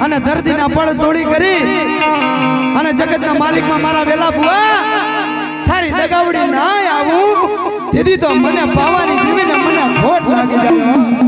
અને ધરતીના પડ તોડી કરી અને જગતના માલિકમાં મારા વેલા બુઆ થારી દગાવડી ના આવું દીદી તો મને પાવાની જીવીને મને ખોટ લાગી જાય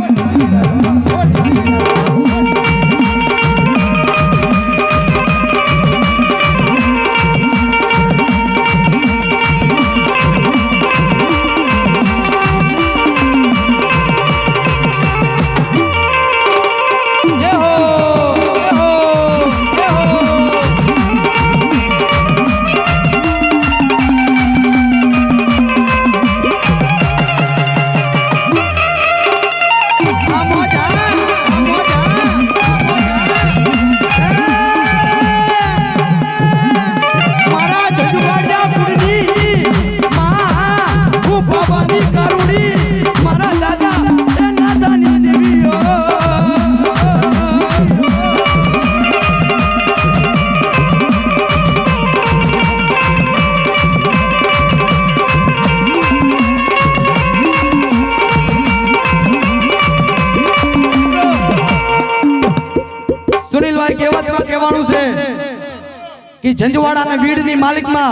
झंझवाड़ा ने वीड नी मालिक मा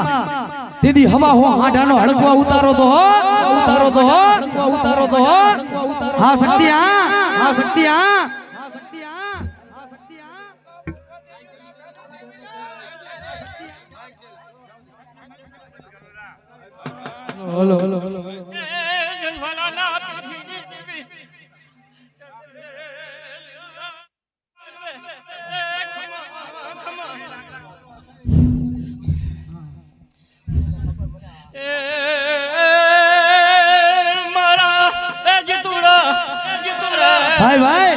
दीदी हवा हो हाडानो हड़कवा उतारो तो हो हाँ शक्ति हेलो भाई भाई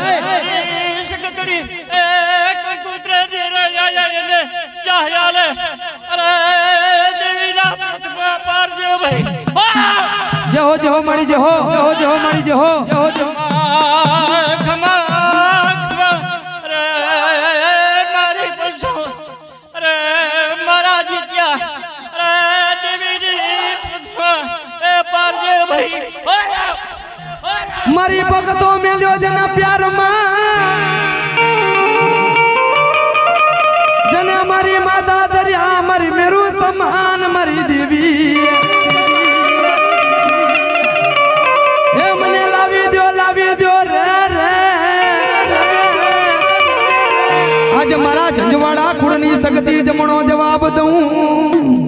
शकतड़ी एक कुतरे दे रहा है चाहयाले अरे देवी ना पार दियो भाई जो हो मड़ी जो हो मड़ी जो हो खमा अरे मारी पंसो अरे मारा जीतिया अरे देवी जी पार दियो भाई मारी भगतो मिलो जना प्यार जना मारी माता दरिया मारी मेरू समान मारी देवी हे मने लावी दो रे आज मारा झंझवाड़ा खुड़नी सकती जमणो जवाब दूं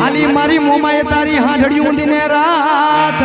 हाली मारी मोमाए तारी हाडड़ी ऊंधी ने रात